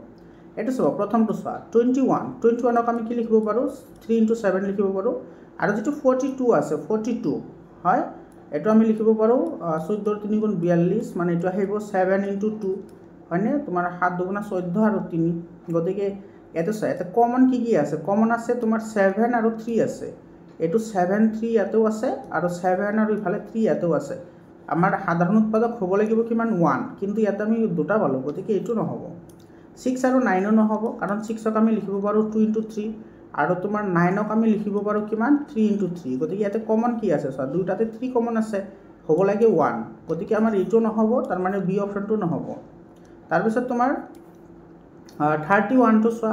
এটা সব প্ৰথমটো চোৱা 21 ক আমি কি লিখিব পাৰো 3 * 7 লিখিব পাৰো আৰু যেটো 42 আছে 42 হয় এটো আমি লিখিব পাৰো 14 3 * 42 মানে এটো আহিব 7 * 2 হয়নে তোমাৰ 7 * 2 = 14 আৰু 3 গতিকে এটো চাই এটা কমন কি আছে কমন আছে তোমাৰ 7 আৰু 3 আছে এটো 7 3 ইয়াতেও আছে আৰু 7 আৰু ইফালে 3 ইয়াতেও আছে আমাৰ সাধাৰণ উৎপাদক হ'ব লাগিব কিমান 1 কিন্তু ইয়াতে আমি দুটা পালো গতিকে এটো নহব 6 আৰু 9 নহব কাৰণ 6 ক আমি লিখিব পাৰো 2 * 3 আৰু তোমাৰ 9 ক আমি লিখিব পাৰো কিমান 3 * 3 গতিকে ইয়াতে কমন কি আছে চোৱা দুটাতে 3 কমন আছে হ'ব লাগে 1 গতিকে আমাৰ এটো নহব তাৰ মানে বি অপচনটো নহব তাৰ পিছত তোমাৰ 31 টো চোৱা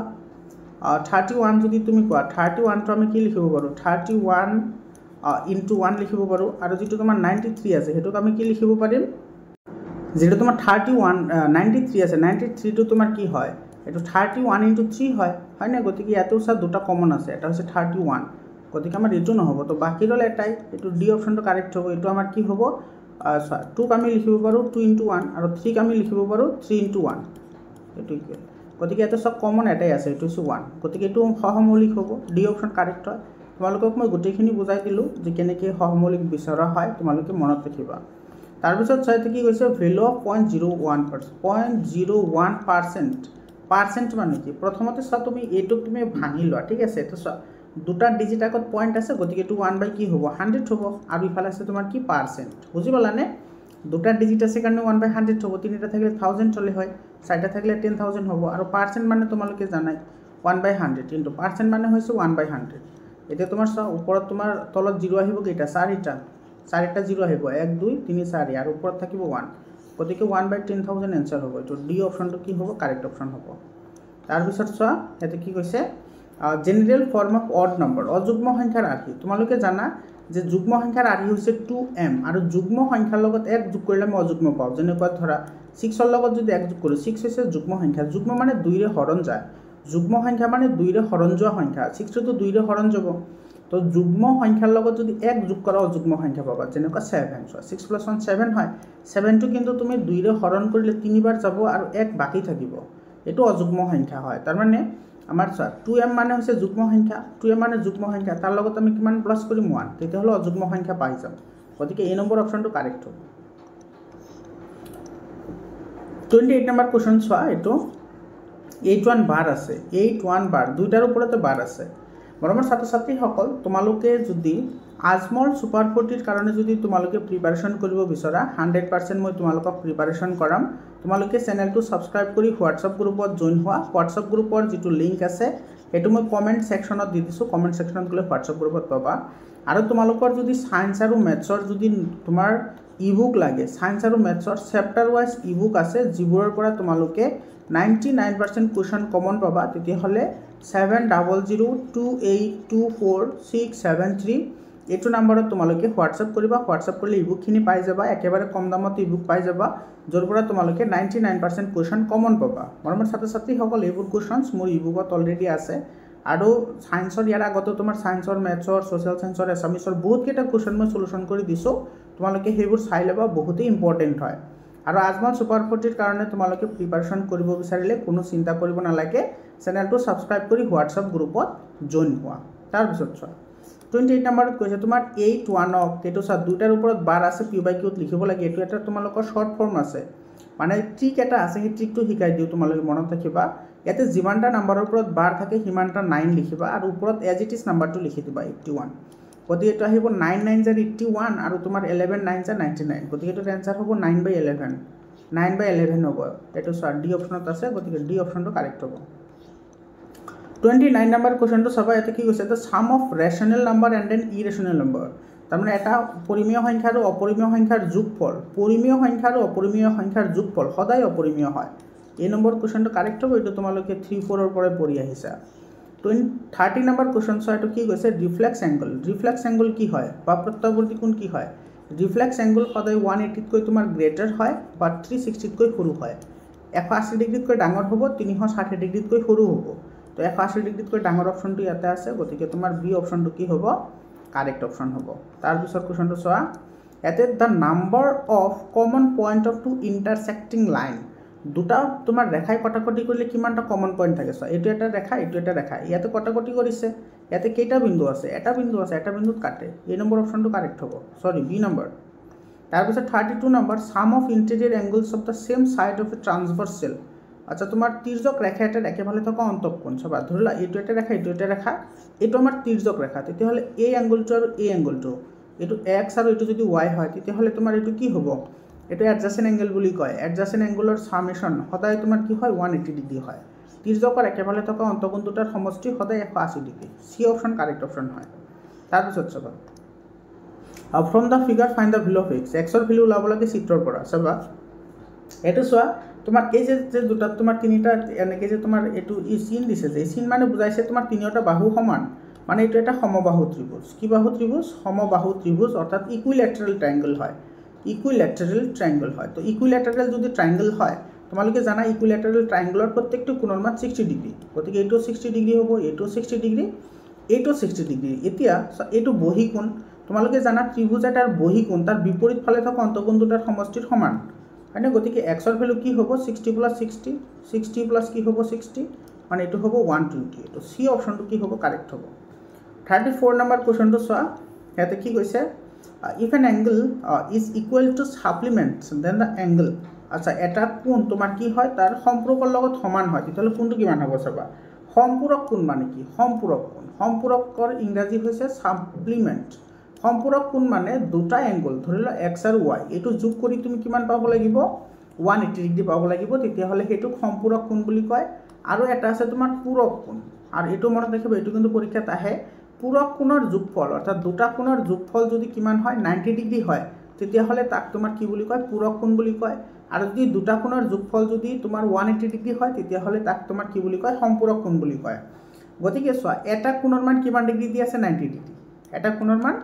31 যদি তুমি কোৱা 31 টো আমি কি লিখিব পাৰো 31 * 1 লিখিব পাৰো আৰু যেটো তোমাৰ 93 আছে হেতুক আমি কি লিখিব পাৰিম যেটো তোমাৰ 31 93 আছে 93 টো তোমাৰ কি হয় এটো 31 * 3 হয় না গতিকে ইয়াতেও সব দুটা কমন আছে এটা হচ্ছে 31 গতিকে আমাৰ এটো নহব তো বাকি ৰলে এটাই এটো ডি অপচনটো কাৰেক্ট হ'ব এটো আমাৰ কি হ'ব 2 আমি লিখিব পাৰোঁ 2 × 1 আৰু 3 আমি লিখিব পাৰোঁ 3 × 1 এইটোকে গতিকে এটা সব কমন এটাই আছে এইটো হৈছে 1 গতিকে এইটো সহমৌলিক হ'ব ডি অপশ্যন কাৰেক্ট হয় তোমালোকক মই গোটেইখিনি বুজাই দিলোঁ যে কেনেকৈ সহমৌলিক বিচৰা হয় তোমালোকে মনত ৰাখিবা তাৰপিছত চাইতে কি কৈছে ভেলু অফ 0.01% পাৰ্চেণ্ট মানে কি প্ৰথমতে চোৱা তুমি এইটোক তুমি ভাঙি লোৱা ঠিক আছে এইটো চোৱা দুটা ডিজিট আগত পইণ্ট আছে গতিকে এইটো 1 কি হ'ব 100 হ'ব আৰু ইফালে আছে তোমাৰ কি পাৰ্চেণ্ট বুজি পালানে দুটা ডিজিট আছে কাৰণে 1/100 হ'ব তিনিটা থাকিলে 1000 চলে হয় চাৰিটা থাকিলে 10000 হ'ব আৰু পাৰ্চেণ্ট মানে তোমালোকে জানাই 1/100 কিন্তু পাৰ্চেণ্ট মানে হৈছে 1/100 এতিয়া তোমাৰ চোৱা ওপৰত তোমাৰ তলত 0 আহিব কেইটা চাৰিটা 0 আহিব 1 2 3 4 আৰু ওপৰত থাকিব 1 গতিকে 1/10000 এনসাৰ হ'ব এইটো ডি অপশ্যনটো কি হ'ব কাৰেক্ট অপশ্যন হ'ব তাৰপিছত চোৱা ইয়াতে কি কৈছে general form of odd number অযুগ্ম সংখ্যাৰ আৰ্হি তোমালোকে জানা যে যুগ্ম সংখ্যাৰ আৰ্হি হৈছে 2m আৰু যুগ্ম সংখ্যাৰ লগত 1 যোগ কৰিলে মই অযুগ্ম পাওঁ যেনেকুৱা ধৰা 6 ৰ লগত যদি 1 যোগ কৰোঁ 6 হৈছে যুগ্ম সংখ্যা যুগ্ম মানে 2 ৰে হৰণ যায় যুগ্ম সংখ্যা মানে 2 ৰে হৰণ যোৱা সংখ্যা 6 টো 2 ৰে হৰণ যাব তো যুগ্ম সংখ্যাৰ লগত যদি 1 যোগ কৰা অযুগ্ম সংখ্যা পাবা যেনেকুৱা 7 6 + 1 7 হয় 7 টো কিন্তু তুমি 2 ৰে হৰণ কৰিলে 3 বাৰ যাব আৰু 1 বাকি থাকিব এটো অযুগ্ম সংখ্যা হয় তাৰ মানে আমাৰ 2m মানে হৈছে যুগ্ম সংখ্যা 2m মানে যুগ্ম সংখ্যা তাৰ লগত আমি কিমান প্লাস কৰিম 1 তেতিয়া হলো অযুগ্ম সংখ্যা পাই যাম গতিকে এই নম্বৰ অপচনটো কাৰেক্ট হ'ব 28 নম্বৰ কোৱেশ্চন চোৱা এটো 81 বাৰ আছে 81 বাৰ দুইটাৰ ওপৰতে বাৰ আছে মৰমৰ ছাত্ৰ ছাত্ৰী সকল তোমালোকে যদি আজমল সুপাৰ 40 কাৰণে যদি তোমালোকে প্ৰিপাৰেচন কৰিব বিচৰা 100% মই তোমালোকক প্ৰিপাৰেচন কৰাম তোমালোকে চেনেলটো সাবস্ক্ৰাইব কৰি হোৱাটসঅ্যাপ গ্ৰুপত জয়েন হোৱা হোৱাটসঅ্যাপ গ্ৰুপৰ যেটো লিংক আছে এটো মই কমেন্ট সেকশনত দি দিছো কমেন্ট সেকশনত গলে হোৱাটসঅ্যাপ গ্ৰুপত পাবা আৰু তোমালোকৰ যদি সায়েন্স আৰু ম্যাথছৰ যদি তোমাৰ ইবুক লাগে সায়েন্স আৰু ম্যাথছৰ চেপ্টাৰ ওয়াইজ ইবুক আছে যিবোৰৰ পৰা তোমালোকে 99% কোৱেশ্চন কমন পাবা তেতিয়া হলে 7002824673 এইটো নম্বৰত তোমালোকে হোৱাটসঅ্যাপ কৰিবা হোৱাটসঅ্যাপ কৰিলে ইবুক খিনি পাই যাবা একেবাৰে কম দামত ইবুক পাই যাবা যৰ পৰা তোমালোকে 99% কোৱেশ্চন কমন পাবা মৰমৰ ছাত্ৰ ছাত্ৰী সকল এইবোৰ কোৱেশ্চনছ মোৰ ইবুকত অলৰেডি আছে আৰু সায়েন্সৰ ইয়াৰ আগতে তোমাৰ সায়েন্সৰ ম্যাথছৰ সোশ্যাল সায়েন্সৰ এছামিছৰ বহুত কেইটা কোৱেশ্চন মই সলিউশন কৰি দিছো তোমালোকে সেইবোৰ চাই লবা বহুতেই ইম্পৰ্টেন্ট হয় আৰু আজমল সুপাৰ 40 কাৰণে তোমালোকে প্ৰিপাৰেচন কৰিব বিচাৰিলে কোনো চিন্তা কৰিব নালাগে চেনেলটো সাবস্ক্ৰাইব কৰি হোৱাটসঅ্যাপ গ্ৰুপত জয়েন হোৱা তাৰ পিছত চোৱা 28 নম্বৰত কৈছে তোমাৰ 81 অক এটো চা দুটাৰ ওপৰত বাৰ আছে p/q ত লিখিব লাগে এটো এটা তোমালোকৰ শৰ্ট ফৰ্ম আছে মানে ট্ৰিক এটা আছে সেই ট্ৰিকটো শিকাই দিও তোমালোকে মনত ৰাখিবা ইয়াতে যিমানটা নম্বৰৰ ওপৰত বাৰ থাকে সিমানটা 9 লিখিবা আৰু ওপৰত এজ ইট ইজ নম্বৰটো লিখি দিবা 81 গতিকে এটো আহিব 9 9 * 81 আৰু তোমাৰ 11 9 * 99 গতিকে এটো आंसर হ'ব 9/11 9/11 হ'ব এটো চা ডি অপচনত আছে গতিকে ডি অপচনটো কাৰেক্ট হ'ব 29 নম্বৰ কোৱেশ্চনটো চাবা এতে কি কৈছে the sum of rational number and an irrational number তাৰমানে এটা পৰিমেয় সংখ্যা আৰু অপৰিমেয় সংখ্যাৰ যোগফল পৰিমেয় সংখ্যা আৰু অপৰিমেয় সংখ্যাৰ যোগফল সদায় অপৰিমেয় হয় এই নম্বৰ কোৱেশ্চনটো কাৰেক্ট হ'ব এটো তোমালোকে 3 4 ৰ পৰা পঢ়ি আহিছা 30 নম্বৰ কোৱেশ্চন চোৱা এটো কি কৈছে ৰিফ্লেক্স এংগল কি হয় বা প্ৰত্যাৱৰ্তী কোণ কি হয় ৰিফ্লেক্স এংগল সদায় 180 তকৈ তোমাৰ গ্ৰেটাৰ হয় বা 360 তকৈ সৰু হয় 180 ডিগ্ৰীতকৈ ডাঙৰ হ'ব 360 ডিগ্ৰীতকৈ সৰু হ'ব তো 180 ডিগ্ৰীতকৈ ডাঙৰ অপচনটো ইয়াতে আছে গতিকে তোমাৰ বি অপচনটো কি হ'ব কাৰেক্ট অপচন হ'ব তাৰ পিছত কোৱেশ্চনটো চোৱা এতে the number of common point of two intersecting line দুটা তোমাৰ ৰেখাই কটাকটি কৰিলে কিমানটা কমন পইণ্ট থাকে চোৱা এটো এটা ৰেখা এটো এটা ৰেখা ইয়াতে কটাকটি কৰিছে ইয়াতে কেইটা বিন্দু আছে এটা বিন্দুত কাটে এই নম্বৰ অপচনটো কাৰেক্ট হ'ব সৰি বি নম্বৰ তাৰ পিছত 32 number sum of interior angles of the same side of a transversal আচ্ছা তোমাৰ তিৰ্যক ৰেখা এটা একেফালে থকা অন্তঃকোণ চাবা ধৰিলা এটো এটা ৰেখা এটো আমাৰ তিৰ্যক ৰেখা তেতিয়া হলে এই এংগলটো আৰু এই এংগলটো এটো x আৰু এটো যদি y হয় তেতিয়া হলে তোমাৰ এটো কি হ'ব এটো এডজাসেন্ট এংগল বুলি কয় এডজাসেন্ট এংগলৰ সামেশন সদায় তোমাৰ কি হয় 180 ডিগ্ৰী হয় তিৰ্যকৰ একেফালে থকা অন্তঃকোণ দুটাৰ সমষ্টি সদায় 180 ডিগ্ৰী সি অপচন কাৰেক্ট অপচন হয় তাৰ পিছত চাবা from the figure find the value of x x ৰ ভ্যালু উলাব লাগে চিত্ৰৰ পৰা চাবা এটো চোৱা তোমার এই যে দুটা তোমার তিনিটা এনেকে যে তোমার এটু ই সিন দিছে যে সিন মানে বুঝাইছে তোমার তিনিটা বাহু সমান মানে এটো এটা সমবাহু ত্রিভুজ কি বাহু ত্রিভুজ সমবাহু ত্রিভুজ অর্থাৎ ইকুইল্যাটারাল ট্রায়াঙ্গল হয় তো ইকুইল্যাটারাল যদি ট্রায়াঙ্গল হয় তোমালোকে জানা ইকুইল্যাটারাল ট্ৰায়াঙ্গলৰ প্ৰত্যেকটো কোণৰ মান 60 ডিগ্ৰী গতিকে এটো 60 ডিগ্ৰী হ'ব এটো 60 ডিগ্ৰী এটো 60 ডিগ্ৰী এতিয়া এটো বহি কোণ তোমালোকে জানা ত্ৰিভুজ এটাৰ বহিকোণ তাৰ বিপৰীত ফালে থকা অন্তঃকোণ দুটাৰ সমষ্টিৰ সমান হয়নে গতিকে এক্সৰ ভ্যালু কি হ'ব 60 + 60 60 প্লাস কি হ'ব 60 মানে এটো হ'ব 120 এটো সি অপশনটো কি হ'ব কারেক্ট হ'ব 34 নম্বৰ কোৱেশ্চনটো চোৱা ইয়াতে কি কৈছে if an angle is equal to supplements then the angle আচ্ছা এটা কোণ তোমাৰ কি হয় তাৰ সম্পূৰকৰ লগত সমান হয় তেতিয়াহলে কোণটো কিমান হ'ব চাবা সম্পূৰক কোণ মানে কি সম্পূৰক কোণ সম্পূৰকৰ ইংৰাজী হৈছে সাপ্লিমেন্ট সম্পূৰক কোণ মানে দুটা এংগল ধৰিলা x আৰু y এটো যোগ কৰি তুমি কিমান পাব লাগিব 180 ডিগ্ৰী পাব লাগিব তেতিয়াহলে হেতু সম্পূৰক কোণ বুলি কয় আৰু এটা আছে তোমাৰ পূৰক কোণ আৰু এটো মনত ৰাখিব এটো কিন্তু পৰীক্ষাত আহে পূৰক কোণৰ যোগফল অৰ্থাৎ দুটা কোণৰ যোগফল যদি কিমান হয় 90 ডিগ্ৰী হয় তেতিয়াহলে তাক তোমাৰ কি বুলি কয় পূৰক কোণ বুলি কয় আৰু যদি দুটা কোণৰ যোগফল যদি তোমাৰ 180 ডিগ্ৰী হয় তেতিয়াহলে তাক তোমাৰ কি বুলি কয় সম্পূৰক কোণ বুলি কয় গতিকে চোৱা এটা কোণৰ মান কিমান ডিগ্ৰী দি আছে 90 ডিগ্ৰী এটা কোণৰ মান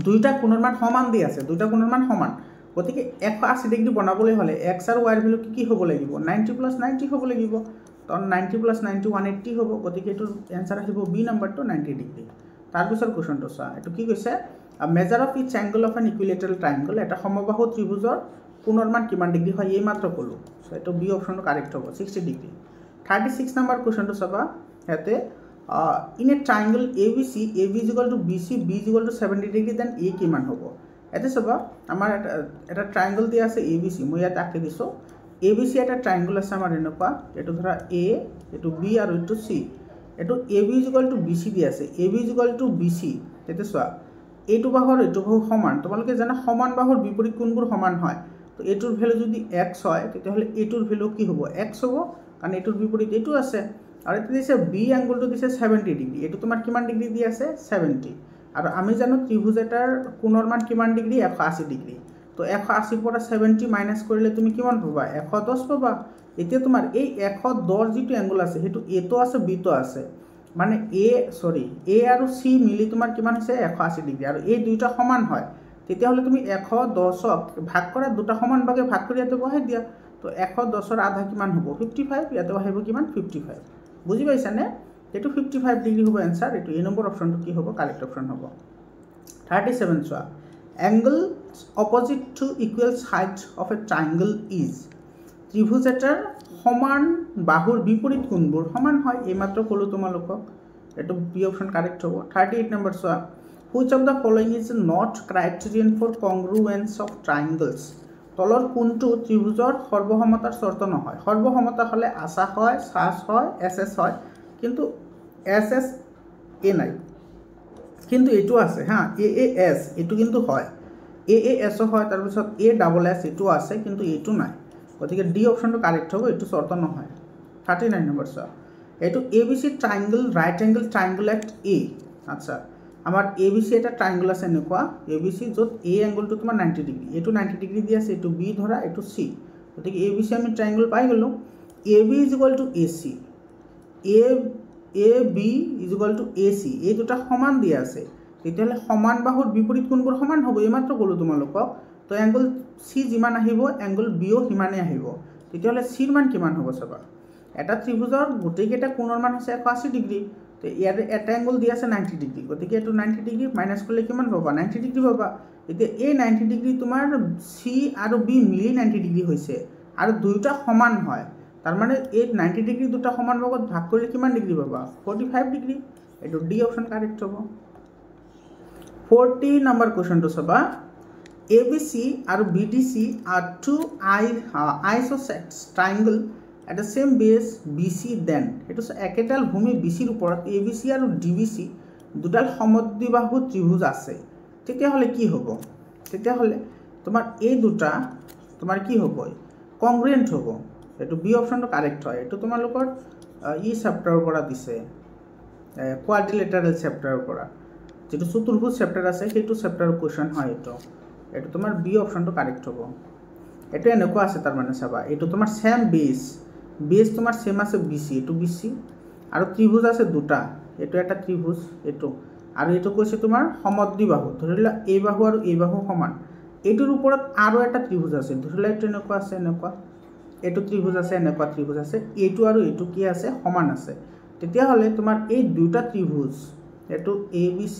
দুইটা কোণৰ মান সমান দি আছে দুইটা কোণৰ মান সমান গতিকে 180 ডিগ্ৰী বনাবলৈ হলে x আৰু y এর ভ্যালু কি হ'ব লাগিব 90 + 90 হ'ব লাগিব তো 90 + 90 180 হ'ব গতিকে এটো आंसर আহিব বি নম্বৰটো 90 ডিগ্ৰী তাৰ পিছৰ কোৱেশ্চনটো চোৱা এটো কি কৈছে measure of each angle of an equilateral triangle এটা সমবাহু ত্ৰিভুজৰ কোণৰ মান কিমান ডিগ্ৰী হয় এই মাত্ৰ কলো সো এটো বি অপশনটো কাৰেক্ট হ'ব 60 ডিগ্ৰী 36 নম্বৰ কোৱেশ্চনটো চাবা ইয়াতে in a triangle ABC AB is equal to BC B is equal to 70 degree then A কিমান হ'ব এতে সবা আমাৰ এটা ট্রায়াঙ্গল দিয়া আছে ABC মই ইয়াত আঁকি দিছো ABC এটা ট্রায়াঙ্গল আছে আমাৰ এনেকুৱা এটো ধৰা A এটো B আৰু এটো C এটো AB is equal to BC দিয়া আছে AB is equal to BC এতে সোৱা এটো বাহুৰ এটো বাহু সমান তোমালোকে জানা সমান বাহুৰ বিপৰীত কোণবোৰ সমান হয় তো এটোৰ ভ্যালু যদি x হয় তেতিয়াহলে এটোৰ ভ্যালু কি হ'ব x হ'ব কাৰণ এটোৰ বিপৰীত এটো আছে আৰু এটো দিছে B অ্যাঙ্গলটো দিছে 70 ডিগ্ৰী এটো তোমাৰ কিমান ডিগ্ৰী দি আছে 70 আৰু আমি জানো ত্ৰিভুজ এটাৰ কোণৰ মান কিমান ডিগ্ৰী 180 ডিগ্ৰী তো 180 পৰা 70 মাইনাস কৰিলে তুমি কিমান পাবা 110 পাবা এতিয়া তোমাৰ এই 110 যিটো অ্যাঙ্গল আছে হেতু এ তো আছে বি তো আছে মানে এ আৰু সি মিলি তোমাৰ কিমান হৈছে 180 ডিগ্ৰী আৰু এই দুইটা সমান হয় তেতিয়াহলে তুমি 110ক ভাগ কৰা দুটা সমান ভাগে ভাগ কৰি ইয়াতে বহাই দিয়া তো 110ৰ আধা কিমান হ'ব 55 ইয়াতে আহিব কিমান 55 বুজি পাইছানে এটো 55 ডিগ্ৰী হ'ব आंसर এটো এ নম্বৰ অপশনটো কি হ'ব কাৰেক্ট অপশন হ'ব 37 চোৱা angle opposite to equal sides of a triangle is ত্ৰিভুজ এটাৰ সমান বাহুৰ বিপৰীত কোণবোৰ সমান হয় এই মাত্ৰ কলো তোমালোকক এটো বি অপশন কাৰেক্ট হ'ব 38 নম্বৰ চোৱা which of the following is not criterion for congruence of triangles তলৰ কোণটো ত্ৰিভুজৰ সৰ্বসমতাৰ শৰ্ত নহয় সৰ্বসমতা হলে আশা হয় সাস হয় এসএস হয় কিন্তু এসএস এ নাই কিন্তু এটো আছে হা এএএস এটো কিন্তু হয় এএএস হয় তাৰ পিছত এ ডাবল এস এটো আছে কিন্তু এটো নাই গতিকে ডি অপশনটো কারেক্ট হ'ব এটো শর্ত নহয় 39 নম্বৰ চোৱা এটো ABC triangle right angle triangle at A আচ্ছা আমাৰ এবিসি এটা ট্ৰায়াঙ্গল আছে এনেকুৱা এবিসি যত এ অ্যাঙ্গলটো তোমাৰ 90 ডিগ্ৰী এটো 90 ডিগ্ৰী দি আছে এটো বি ধৰা এটো সি গতিকে এবিসি আমি ট্রায়াঙ্গল পাই গলো AB is equal to AC AB is equal to AC এই দুটা সমান দি আছে তেতিয়াহলে সমান বাহুৰ বিপৰীত কোণবোৰ সমান হ'ব এই মাত্ৰ কলো তোমালোকক তো অ্যাঙ্গল সি যিমান আহিব অ্যাঙ্গল বিও সিমানে আহিব তেতিয়াহলে সিৰ মান কিমান হ'ব চাবা এটা ত্ৰিভুজৰ গোটেইকেইটা কোণৰ মান হৈছে 180 ডিগ্ৰী তো ইয়াৰ এটা অ্যাঙ্গল দি আছে 90 ডিগ্ৰী গতিকে এটো 90 ডিগ্ৰী মাইনাস কৰিলে কিমান পাবা 90 ডিগ্ৰী পাবা এতিয়া এই 90 ডিগ্ৰী তোমাৰ সি আৰু বি মিলি 90 ডিগ্ৰী হৈছে আৰু দুইটা সমান হয় তাৰ মানে এই 90 ডিগ্ৰী দুটা সমান ভাগত ভাগ কৰিলে কিমান ডিগ্ৰী পাবা 45 ডিগ্ৰী এটো ডি অপশন কাৰেক্ট হ'ব 40 নম্বৰ কোৱেশ্চনটো চাবা ABC and BDC are two isosceles triangle at the same base BC then it is একেডাল ভূমি BC ৰ ওপৰত ABC আৰু DBC দুডাল সমদ্বিবাহু ত্ৰিভুজ আছে তেতিয়া হলে কি হ'ব তেতিয়া হলে তোমাৰ এই দুটা তোমাৰ কি হ'ব কংগ্ৰুয়েন্ট হ'ব এটো বি অপশনটো কাৰেক্ট হয় এটো তোমালোকৰ ই চেপ্টাৰৰ পৰা দিছে কোয়াড্ৰিলেটাৰাল চেপ্টাৰৰ পৰা যেটো চতুৰ্ভুজ চেপ্টাৰ আছে সেইটো চেপ্টাৰৰ কোৱেশ্চন হয় এটো তোমাৰ বি অপশনটো কাৰেক্ট হ'ব এটো এনেকুৱা আছে তাৰ মানে চাবা এটো তোমাৰ সেম বেস তোমাৰ সেম আছে BC এটো BC আৰু ত্ৰিভুজ আছে দুটা এটো এটা ত্ৰিভুজ এটো আৰু এটো কৈছে তোমাৰ সমদ্বিবাহু ধৰিলা এই বাহু আৰু এই বাহু সমান এটোৰ ওপৰত আৰু এটা ত্ৰিভুজ আছে ধৰিলা এটো এনেকুৱা আছে এনেকুৱা এটো ত্ৰিভুজ আছে এনেকুৱা ত্ৰিভুজ আছে এটো আৰু এটো কি আছে সমান আছে তেতিয়া হলে তোমাৰ এই দুটা ত্ৰিভুজ এটো ABC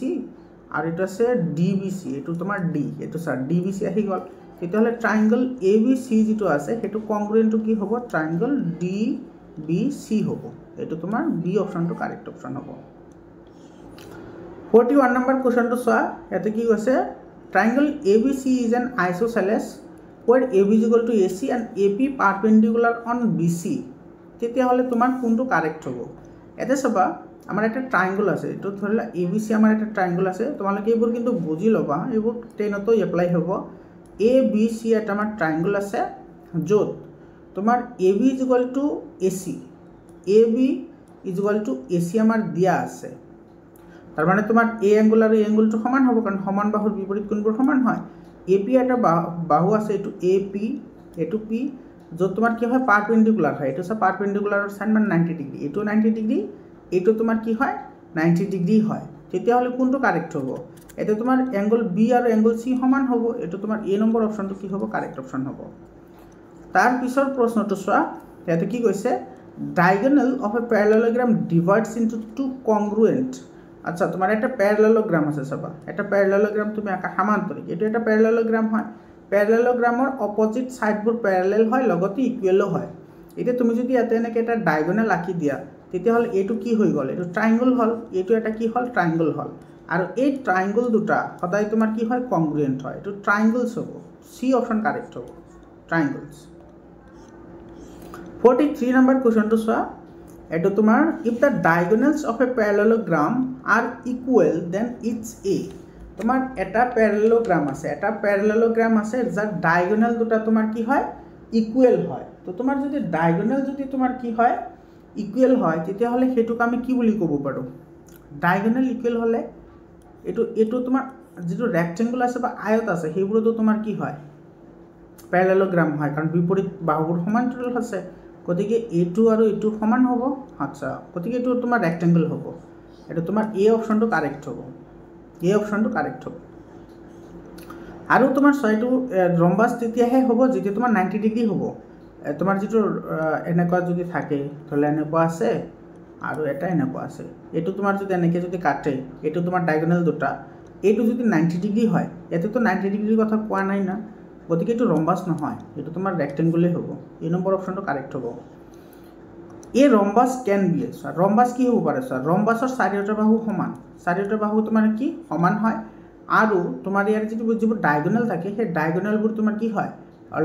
আৰু এটা আছে DBC, এটো তোমাৰ D, এটো স্যাৰ DBC আহি গল। তেতিয়াহলে ট্ৰায়াঙ্গল ABC যেটো আছে হেতু কংগ্ৰুয়েন্ট টু কি হ'ব, ট্ৰায়াঙ্গল DBC হ'ব। এটো তোমাৰ বি অপশনটো কাৰেক্ট অপশন হ'ব। 41 নম্বৰ কোৱেশ্চনটো চোৱা, এতে কি কৈছে, triangle ABC is an isosceles where AB is equal to AC and AP perpendicular on BC। তেতিয়াহলে তোমাৰ কোনটো কাৰেক্ট হ'ব? এতে চাবা আমাৰ একটা ট্ৰায়াঙ্গল আছে, এটো ধৰিলা ABC আমাৰ একটা ট্ৰায়াঙ্গল আছে, তোমালোকে এইবোৰ কিন্তু বুজি লবা, এইবোৰ 10তো এপ্লাই হ'ব। ABC এটা আমার ট্রায়াঙ্গল আছে য'ত তোমার AB is equal to AC, AB is equal to AC আমার দিয়া আছে। তার মানে তোমার এ অ্যাঙ্গল আর এই অ্যাঙ্গলটো সমান হ'ব, কারণ সমান বাহুর বিপরীত কোণবোৰ সমান হয়। AP এটা বাহু আছে, এটো AP, এটো P, য'ত তোমার কি হয় পারপেন্ডিকুলার হয়। এটো সব পাৰপেন্ডিকুলাৰৰ সাইন মানে 90 ডিগ্ৰী, এটো 90 ডিগ্ৰী, এটো তোমাৰ কি হয় 90 ডিগ্ৰী হয়। তেতিয়াহলে কোনটো কাৰেক্ট হ'ব? এতে তোমাৰ অ্যাঙ্গল B আৰু অ্যাঙ্গল C সমান হ'ব। এটো তোমাৰ এ নম্বৰ অপশনটো কি হ'ব, কাৰেক্ট অপশন হ'ব। তাৰ পিছৰ প্ৰশ্নটো চোৱা, ইয়াতে কি কৈছে, diagonal of a parallelogram divides into two congruent. আচ্ছা, তোমার একটা প্যারালেলোগ্রাম আছে, চাবা একটা প্যারালেলোগ্রাম তুমি আঁকা সমান্তরিক, এটো এটা প্যারালেলোগ্রাম হয়। প্যাৰালেলোগ্ৰামৰ অপোজিট সাইডবোৰ প্যাৰালেল হয়, লগতে ইকুৱেলো হয়। এতিয়া তুমি যদি ইয়াতে এনেকৈ এটা ডায়াগোনাল আঁকি দিয়া, তেতিয়াহলে এটো কি হৈ গ'ল, এটো ট্রায়াঙ্গল হল, এটো এটা কি হল, ট্রায়াঙ্গল হল। আৰু এই ট্ৰায়াঙ্গল দুটা সদায় তোমাৰ কি হয়, কংগ্ৰুয়েন্ট হয়। এটো ট্ৰায়াঙ্গলস হ'ব, সি অপশন কাৰেক্ট হ'ব, ট্ৰায়াঙ্গলস। 43 নম্বৰ কোৱেশ্চনটো চোৱা, এটো তোমাৰ if the diagonals of a parallelogram are equal then it's a. তোমাৰ এটা প্যাৰালেলোগ্ৰাম আছে, এটা প্যাৰালেলোগ্ৰাম আছে যাৰ ডায়াগোনাল দুটা তোমাৰ কি হয়, ইকুৱেল হয়। তো তোমাৰ যদি ডায়াগোনাল যদি তোমাৰ কি হয়, ইকুৱেল হয়, তেতিয়াহলে হেতুক আমি কি বুলি ক'ব পাৰো, ডায়াগোনাল ইকুৱেল হলে এটো তোমাৰ যেটো ৰেক্টেঙ্গল আছে বা আয়ত আছে সেইবোৰতো তোমাৰ কি হয়, প্যাৰালেলোগ্ৰাম হয়, কাৰণ বিপৰীত বাহুবোৰ সমান্তৰাল আছে। গতিকে এটো আৰু এটো সমান হ'ব। আচ্ছা, গতিকে এটো তোমাৰ ৰেক্টেঙ্গল হ'ব। এটা তোমাৰ এ অপশনটো কাৰেক্ট হ'ব, এ অপশনটো কাৰেক্ট হ'ব। আৰু তোমাৰ ছয়টো ৰম্বাস তেতিয়াহে হ'ব যেতিয়া তোমাৰ 90 ডিগ্ৰী হ'ব। তোমাৰ যেটো এনেকুৱা যদি থাকে, ধৰলে এনেকুৱা আছে আৰু এটা এনেকুৱা আছে, এটো তোমাৰ যদি এনেকৈ যদি কাটে, এটো তোমাৰ ডায়াগোনাল দুটা, এটো যদি 90 ডিগ্ৰী হয়, এতেতো 90 ডিগ্ৰীৰ কথা কোৱা নাই না, গতিকে এটো ৰম্বাস নহয়, এটো তোমাৰ ৰেক্টেঙ্গলে হ'ব। এই নম্বৰ অপশনটো কাৰেক্ট হ'ব। এ ৰম্বাস ক্যান বি, ৰম্বাস কি হ'ব পাৰে, ৰম্বাসৰ চাৰিওটা বাহু সমান, চাৰিওটা বাহু তোমাৰ কি সমান হয়। আৰু তোমাৰ ইয়াৰ যিবোৰ ডায়াগোনাল থাকে, সেই ডায়াগোনালবোৰ তোমাৰ কি হয়,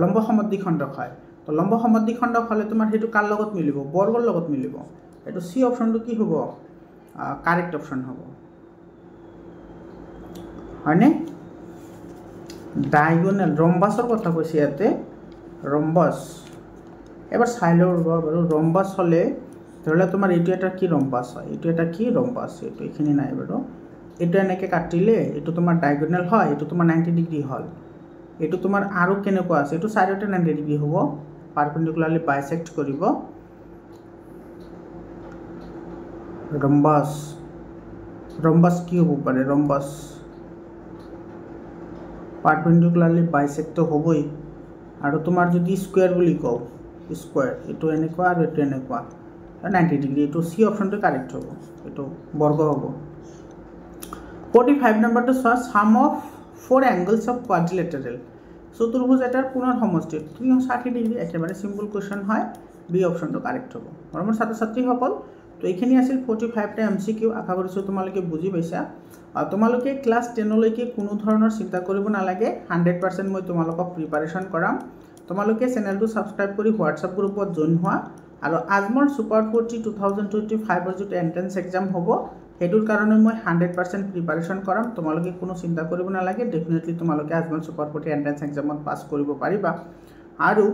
লম্ব সমদ্বিখণ্ডক হয়। তো লম্ব সমদ্বিখণ্ডক হলে তোমাৰ হেতু কাৰ লগত মিলিব, বৰ্গৰ লগত মিলিব। এটো সি অপশনটো কি হ'ব, কাৰেক্ট অপশন হ'ব, হয়নে? ডায়াগোনাল ৰম্বাসৰ কথা কৈছে ইয়াতে, ৰম্বাস এবাৰ চাই লওঁ বাৰু। ৰম্বাস হলে ধৰলে তোমাৰ এইটো এটা কি ৰম্বাস হয়, এইটো এটা কি ৰম্বাস, এইটো এইখিনি নাই বাৰু। এইটো এনেকৈ কাটিলে এইটো তোমাৰ ডায়াগোনাল হয়, এইটো তোমাৰ 90 ডিগ্ৰী হল। এইটো তোমাৰ আৰু কেনেকুৱা আছে, এইটো চাৰিওটা 90 ডিগ্ৰী হ'ব, পাৰপেন্ডিকুলাৰলি বাইসেক্ট কৰিব। ৰম্বাস, ৰম্বাস কি হ'ব পাৰে, ৰম্বাস পাৰপেন্ডিকুলাৰলি বাইসেক্ট হ'বই। আৰু তোমাৰ যদি স্কোয়াৰ বুলি কওঁ, স্কোয়াৰ এটো এনেকুৱা আৰু এটো এনেকুৱা 90 ডিগ্ৰী, এটো সি অপশনটো কাৰেক্ট হ'ব, এটো বৰ্গ হ'ব। 45 নম্বৰটো চোৱা, সাম অফ 4 অ্যাঙ্গেলস অফ কোয়াড্ৰিলেটাৰাল। চতুৰ্ভুজ এটাৰ কোণৰ সমষ্টি 360 ডিগ্ৰী, একেবাৰে সিম্পল কোৱেশ্চন হয়, বি অপশনটো কাৰেক্ট হ'ব। মৰমৰ ছাত্ৰ ছাত্ৰীসকল, তো এইখিনি আছিল 45টা MCQ। আশা কৰিছোঁ তোমালোকে বুজি পাইছা। তোমালোকে ক্লাছ 10লৈকে কোনো ধৰণৰ চিন্তা কৰিব নালাগে, 100% মই তোমালোকক প্ৰিপাৰেশ্যন কৰাম। তোমালোকে চেনেলটো সাবস্ক্ৰাইব কৰি হোৱাটছআপ গ্ৰুপত জইন হোৱা। আৰু আজমৰ সুপাৰ 40 2025ৰ যিটো এন্ট্ৰেন্স এক্সাম হ'ব, সেইটোৰ কাৰণে মই 100% প্ৰিপাৰেশ্যন কৰাম। তোমালোকে কোনো চিন্তা কৰিব নালাগে, ডেফিনেটলি তোমালোকে আজমৰ সুপাৰ 40 এন্ট্ৰেন্স এক্সামত পাছ কৰিব পাৰিবা। আৰু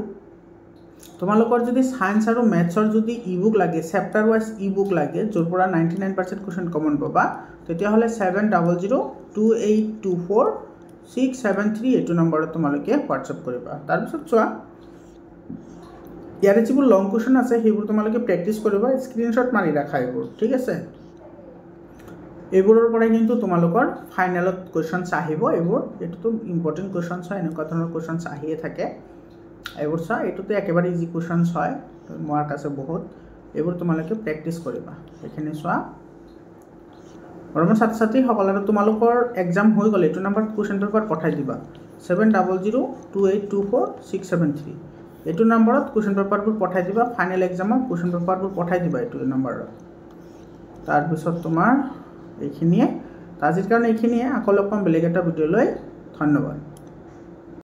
তোমালোকৰ যদি সায়েন্স আৰু ম্যাথছৰ যদি ইবুক লাগে, চেপ্টাৰ ওয়াইজ ইবুক লাগে, য'ৰ পৰা 99% কোৱেশ্চন কমন পাবা, তেতিয়াহ'লে 7002824673 এইটো নম্বৰত তোমালোকে হোৱাটছআপ কৰিবা। তাৰপিছত চোৱা, ইয়াৰে যিবোৰ লং কোৱেশ্চন আছে সেইবোৰ তোমালোকে প্ৰেক্টিছ কৰিবা, স্ক্ৰীনশ্বট মাৰি ৰাখা এইবোৰ, ঠিক আছে? এইবোৰৰ পৰাই কিন্তু তোমালোকৰ ফাইনেলত কোৱেশ্চনছ আহিব। এইটোতো ইম্পৰ্টেণ্ট কোৱেশ্চনছ হয়, এনেকুৱা ধৰণৰ কোৱেশ্চনছ আহিয়ে থাকে। এইবোৰ চোৱা, এইটোতো একেবাৰে ইজি কোৱেশ্চনছ হয়, মাৰ্ক আছে বহুত। এইবোৰ তোমালোকে প্ৰেক্টিছ কৰিবা। এইখিনি চোৱা, মৰমৰ ছাত্ৰ ছাত্ৰীসকল আৰু তোমালোকৰ এক্সাম হৈ গ'লে এইটো নাম্বাৰত কুৱেশ্যন পেপাৰ পঠাই দিবা 7002824673 এইটো নাম্বাৰত কুৱেশ্যন পেপাৰবোৰ পঠাই দিবা ফাইনেল এক্সামৰ কুৱেশ্যন পেপাৰবোৰ পঠাই দিবা এইটো নাম্বাৰত তাৰপিছত তোমাৰ এইখিনিয়ে আজিৰ কাৰণে এইখিনিয়ে আকৌ লগ পাম বেলেগ এটা ভিডিঅ'লৈ ধন্যবাদ।